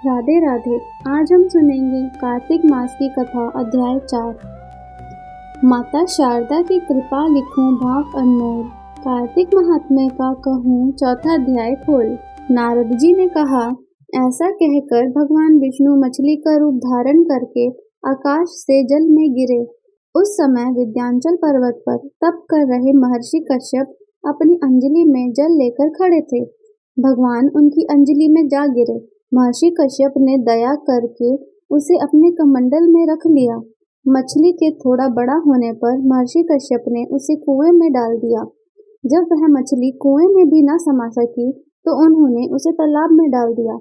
राधे राधे। आज हम सुनेंगे कार्तिक मास की कथा अध्याय 4। माता शारदा की कृपा लिखूं भाव अनमोल। कार्तिक महात्म्य का कहूँ चौथा अध्याय खोल। नारद जी ने कहा, ऐसा कहकर भगवान विष्णु मछली का रूप धारण करके आकाश से जल में गिरे। उस समय विंध्याचल पर्वत पर तप कर रहे महर्षि कश्यप अपनी अंजलि में जल लेकर खड़े थे। भगवान उनकी अंजलि में जा गिरे। महर्षि कश्यप ने दया करके उसे अपने कमंडल में रख लिया। मछली के थोड़ा बड़ा होने पर महर्षि कश्यप ने उसे कुएं में डाल दिया। जब वह मछली कुएं में भी न समा सकी तो उन्होंने उसे तालाब में डाल दिया।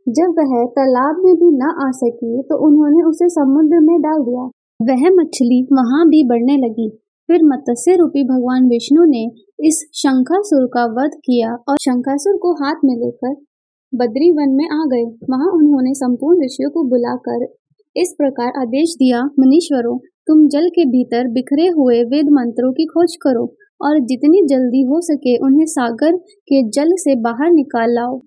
जब वह तालाब में भी न आ सकी तो उन्होंने उसे समुद्र में डाल दिया। वह मछली वहां भी बढ़ने लगी। फिर मत्स्य रूपी भगवान विष्णु ने इस शंखासुर का वध किया और शंखासुर को हाथ में लेकर बद्री वन में आ गए। वहां उन्होंने संपूर्ण ऋषियों को बुलाकर इस प्रकार आदेश दिया, मुनीश्वरों, तुम जल के भीतर बिखरे हुए वेद मंत्रों की खोज करो और जितनी जल्दी हो सके उन्हें सागर के जल से बाहर निकाल लाओ।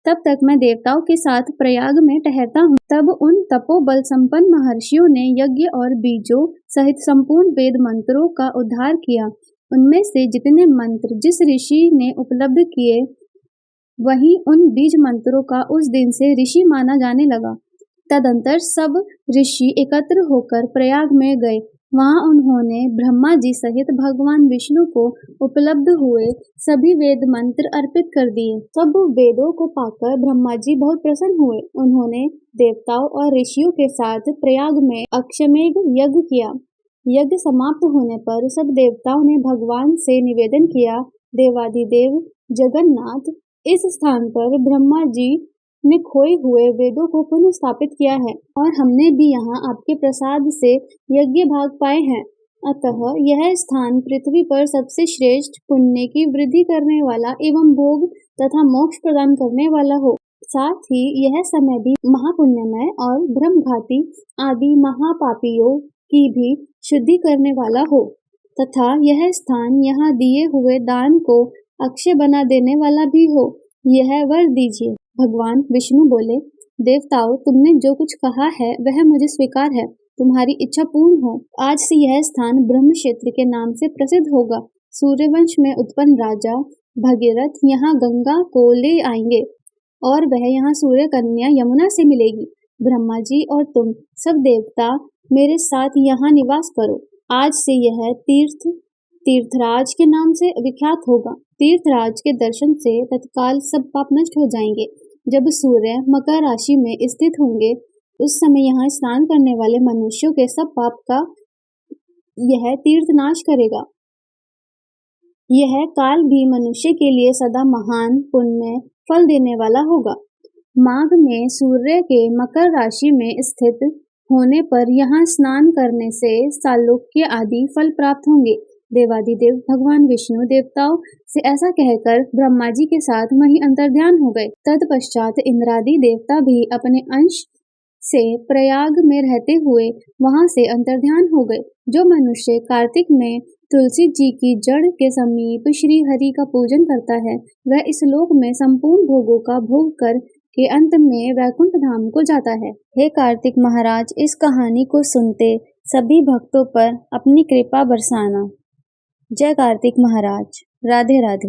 तब तक मैं देवताओं के साथ प्रयाग में ठहरता हूँ। तब उन तपोबल संपन्न महर्षियों ने यज्ञ और बीजों सहित संपूर्ण वेद मंत्रों का उद्धार किया। उनमें से जितने मंत्र जिस ऋषि ने उपलब्ध किए, वहीं उन बीज मंत्रों का उस दिन से ऋषि माना जाने लगा। तदंतर सब ऋषि एकत्र होकर प्रयाग में गए। वहां उन्होंने ब्रह्मा जी सहित भगवान विष्णु को उपलब्ध हुए सभी वेद मंत्र अर्पित कर दिए। सब वेदों को पाकर ब्रह्मा जी बहुत प्रसन्न हुए। उन्होंने देवताओं और ऋषियों के साथ प्रयाग में अश्वमेध यज्ञ किया। यज्ञ समाप्त होने पर सब देवताओं ने भगवान से निवेदन किया, देवाधिदेव जगन्नाथ, इस स्थान पर ब्रह्मा जी ने खोए हुए वेदों को पुनः स्थापित किया है और हमने भी यहाँ आपके प्रसाद से यज्ञ भाग पाए हैं। अतः यह स्थान पृथ्वी पर सबसे श्रेष्ठ, पुण्य की वृद्धि करने वाला एवं भोग तथा मोक्ष प्रदान करने वाला हो। साथ ही यह समय भी महापुण्यमय और ब्रह्मघाती आदि महापापियों की भी शुद्धि करने वाला हो तथा यह स्थान यहाँ दिए हुए दान को अक्षय बना देने वाला भी हो, यह वर दीजिए। भगवान विष्णु बोले, देवताओं, तुमने जो कुछ कहा है वह मुझे स्वीकार है। तुम्हारी इच्छा पूर्ण हो। आज से यह स्थान ब्रह्म क्षेत्र के नाम से प्रसिद्ध होगा। सूर्यवंश में उत्पन्न राजा भगीरथ यहाँ गंगा को ले आएंगे और वह यहाँ सूर्य कन्या यमुना से मिलेगी। ब्रह्मा जी और तुम सब देवता मेरे साथ यहाँ निवास करो। आज से यह तीर्थराज के नाम से विख्यात होगा। तीर्थराज के दर्शन से तत्काल सब पाप नष्ट हो जाएंगे। जब सूर्य मकर राशि में स्थित होंगे उस समय यहाँ स्नान करने वाले मनुष्यों के सब पाप का यह तीर्थ नाश करेगा। यह काल भी मनुष्य के लिए सदा महान पुण्य फल देने वाला होगा। माघ में सूर्य के मकर राशि में स्थित होने पर यहाँ स्नान करने से सालोक्य आदि फल प्राप्त होंगे। देवाधिदेव भगवान विष्णु देवताओं से ऐसा कहकर ब्रह्मा जी के साथ वहीं अंतर्ध्यान हो गए। तत्पश्चात इंद्रादि देवता भी अपने अंश से प्रयाग में रहते हुए वहां से अंतर्ध्यान हो गए। जो मनुष्य कार्तिक में तुलसी जी की जड़ के समीप श्री हरि का पूजन करता है, वह इस लोक में संपूर्ण भोगों का भोग कर के अंत में वैकुंठ धाम को जाता है। हे कार्तिक महाराज, इस कहानी को सुनते सभी भक्तों पर अपनी कृपा बरसाना। जय कार्तिक महाराज। राधे राधे।